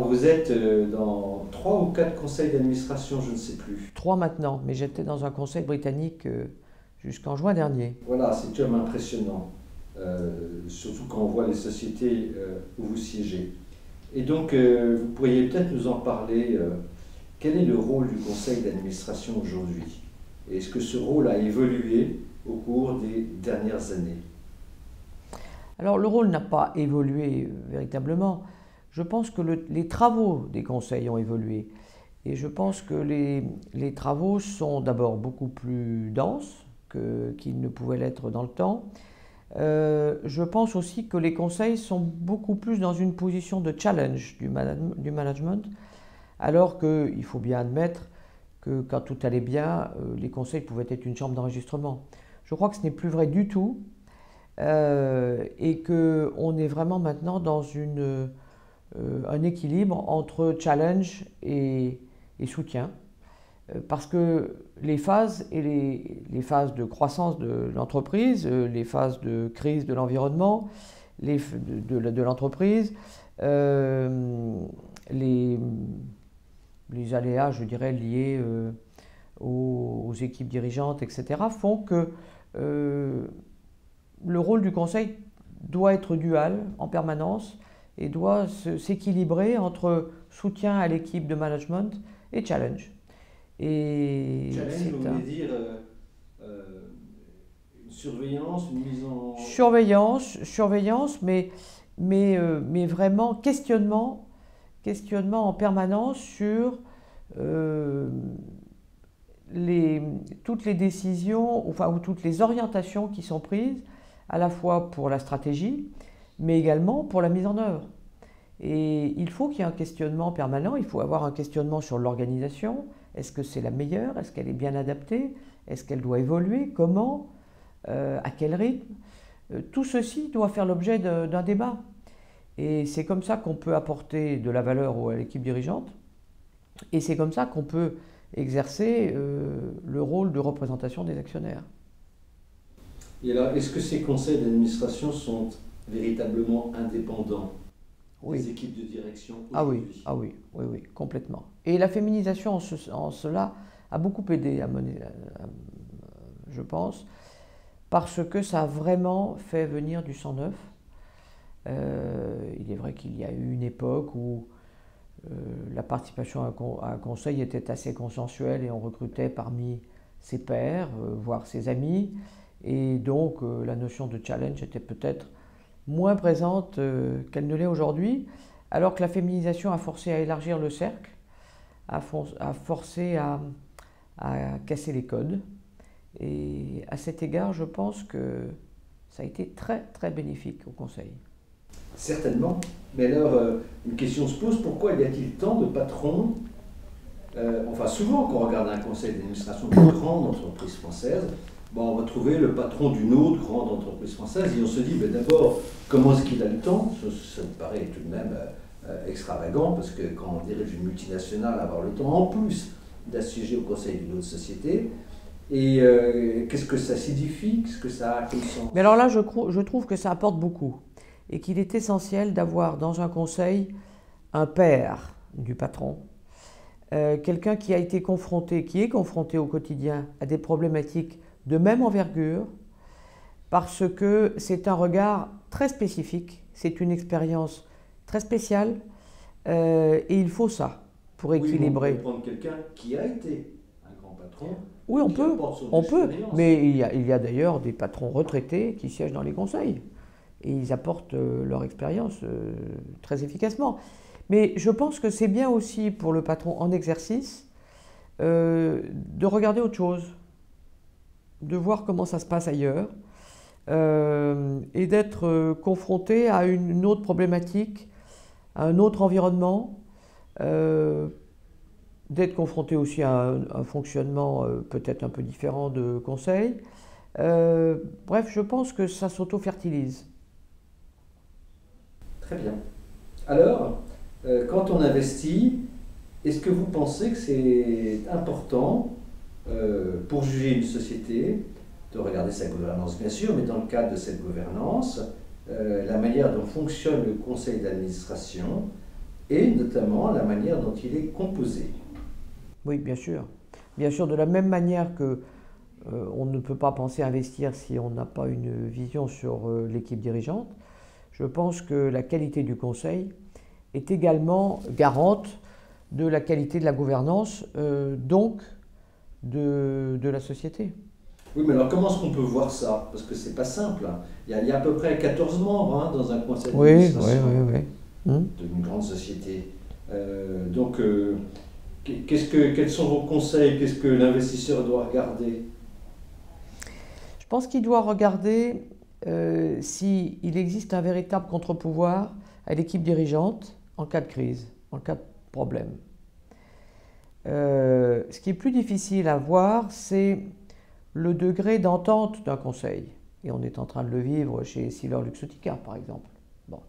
Alors vous êtes dans 3 ou 4 conseils d'administration, je ne sais plus. 3 maintenant, mais j'étais dans un conseil britannique jusqu'en juin dernier. Voilà, c'est quand même impressionnant, surtout quand on voit les sociétés où vous siégez. Et donc, vous pourriez peut-être nous en parler. Quel est le rôle du conseil d'administration aujourd'hui? Et est-ce que ce rôle a évolué au cours des dernières années? Alors le rôle n'a pas évolué véritablement. Je pense que les travaux des conseils ont évolué. Et je pense que les travaux sont d'abord beaucoup plus denses qu'ils ne pouvaient l'être dans le temps. Je pense aussi que les conseils sont beaucoup plus dans une position de challenge du management, alors qu'il faut bien admettre que quand tout allait bien, les conseils pouvaient être une chambre d'enregistrement. Je crois que ce n'est plus vrai du tout et qu'on est vraiment maintenant dans un équilibre entre challenge et soutien. Parce que les phases les phases de croissance de l'entreprise, les phases de crise de l'environnement, de l'entreprise, les aléas, je dirais, liés aux équipes dirigeantes, etc., font que le rôle du conseil doit être dual en permanence et doit s'équilibrer entre soutien à l'équipe de management et challenge. Et challenge, vous voulez dire une surveillance, une mise en... Surveillance, mais vraiment questionnement en permanence sur toutes les décisions, enfin, ou toutes les orientations qui sont prises, à la fois pour la stratégie, mais également pour la mise en œuvre. Et il faut qu'il y ait un questionnement permanent, il faut avoir un questionnement sur l'organisation. Est-ce que c'est la meilleure? Est-ce qu'elle est bien adaptée? Est-ce qu'elle doit évoluer? Comment? À quel rythme? Tout ceci doit faire l'objet d'un débat. Et c'est comme ça qu'on peut apporter de la valeur à l'équipe dirigeante. Et c'est comme ça qu'on peut exercer le rôle de représentation des actionnaires. Et alors, est-ce que ces conseils d'administration sont véritablement indépendants des équipes de direction aujourd'hui? Oui, complètement. Et la féminisation en cela a beaucoup aidé, je pense, parce que ça a vraiment fait venir du sang neuf. Il est vrai qu'il y a eu une époque où la participation à un conseil était assez consensuelle et on recrutait parmi ses pairs, voire ses amis, et donc la notion de challenge était peut-être moins présente qu'elle ne l'est aujourd'hui, alors que la féminisation a forcé à élargir le cercle, a forcé à casser les codes. Et à cet égard, je pense que ça a été très très bénéfique au Conseil. Certainement. Mais alors, une question se pose, pourquoi y a-t-il tant de patrons enfin, souvent, quand on regarde un conseil d'administration d'une grande entreprise française, bon, on va trouver le patron d'une autre grande entreprise française et on se dit, ben, d'abord, comment est-ce qu'il a le temps? Ça me paraît tout de même extravagant, parce que quand on dirige une multinationale, avoir le temps en plus d'assiéger au conseil d'une autre société, et qu'est-ce que ça signifie? Qu'est-ce que ça a comme sens? Mais alors là, je trouve que ça apporte beaucoup et qu'il est essentiel d'avoir dans un conseil un père du patron, quelqu'un qui a été confronté, qui est confronté au quotidien à des problématiques de même envergure, parce que c'est un regard très spécifique, c'est une expérience très spéciale, et il faut ça pour équilibrer. On peut prendre quelqu'un qui a été un grand patron. Oui, on peut, mais il y a d'ailleurs des patrons retraités qui siègent dans les conseils, et ils apportent leur expérience très efficacement. Mais je pense que c'est bien aussi pour le patron en exercice de regarder autre chose, de voir comment ça se passe ailleurs et d'être confronté à une autre problématique, à un autre environnement, d'être confronté aussi à un fonctionnement peut-être un peu différent de conseil. Bref, je pense que ça s'auto-fertilise. Très bien. Alors, quand on investit, est-ce que vous pensez que c'est important pour juger une société de regarder sa gouvernance, bien sûr, mais dans le cadre de cette gouvernance, la manière dont fonctionne le conseil d'administration et notamment la manière dont il est composé. Oui, bien sûr. Bien sûr, de la même manière que on ne peut pas penser investir si on n'a pas une vision sur l'équipe dirigeante, je pense que la qualité du conseil est également garante de la qualité de la gouvernance, donc de la société. Oui, mais alors comment est-ce qu'on peut voir ça? Parce que c'est pas simple, hein. Il y a à peu près 14 membres, hein, dans un conseil Oui, d'administration oui. d'une grande société. Donc, quels sont vos conseils? Qu'est-ce que l'investisseur doit regarder? Je pense qu'il doit regarder s'il existe un véritable contre-pouvoir à l'équipe dirigeante en cas de crise, en cas de problème. Ce qui est plus difficile à voir, c'est le degré d'entente d'un conseil. Et on est en train de le vivre chez EssilorLuxottica, par exemple. Bon.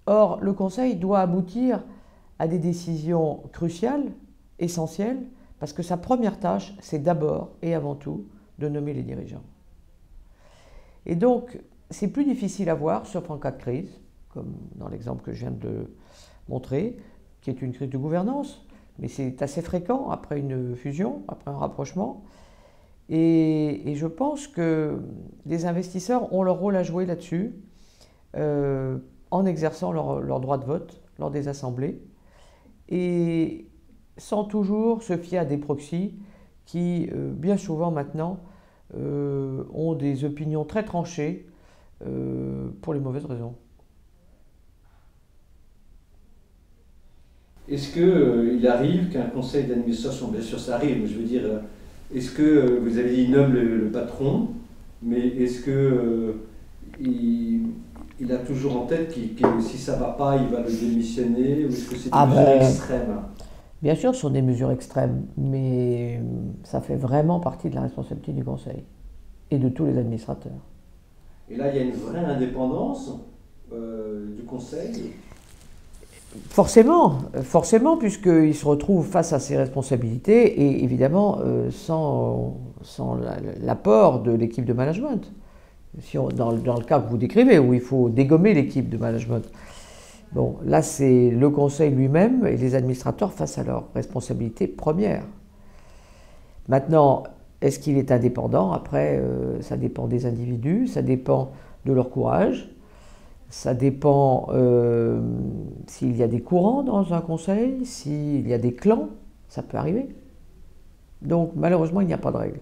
Or, le conseil doit aboutir à des décisions cruciales, essentielles, parce que sa première tâche, c'est d'abord et avant tout de nommer les dirigeants. Et donc, c'est plus difficile à voir, sauf en cas de crise, comme dans l'exemple que je viens de montrer, qui est une crise de gouvernance, mais c'est assez fréquent après une fusion, après un rapprochement. Et je pense que les investisseurs ont leur rôle à jouer là-dessus, en exerçant leur droit de vote lors des assemblées, et sans toujours se fier à des proxys qui, bien souvent maintenant, ont des opinions très tranchées pour les mauvaises raisons. Est-ce qu'il arrive qu'un conseil d'administration, bien sûr ça arrive, mais je veux dire, est-ce que, vous avez dit, il nomme le patron, mais est-ce que il a toujours en tête que si ça ne va pas, il va le démissionner, ou est-ce que c'est des mesures extrêmes? Bien sûr, ce sont des mesures extrêmes, mais ça fait vraiment partie de la responsabilité du conseil et de tous les administrateurs. Et là, il y a une vraie indépendance du conseil? Forcément, puisqu'il se retrouve face à ses responsabilités et évidemment sans l'apport de l'équipe de management. Dans le cas que vous décrivez, où il faut dégommer l'équipe de management. Bon, là, c'est le conseil lui-même et les administrateurs face à leurs responsabilités premières. Maintenant, est-ce qu'il est indépendant? Après, ça dépend des individus, ça dépend de leur courage, ça dépend s'il y a des courants dans un conseil, s'il y a des clans, ça peut arriver. Donc, malheureusement, il n'y a pas de règle.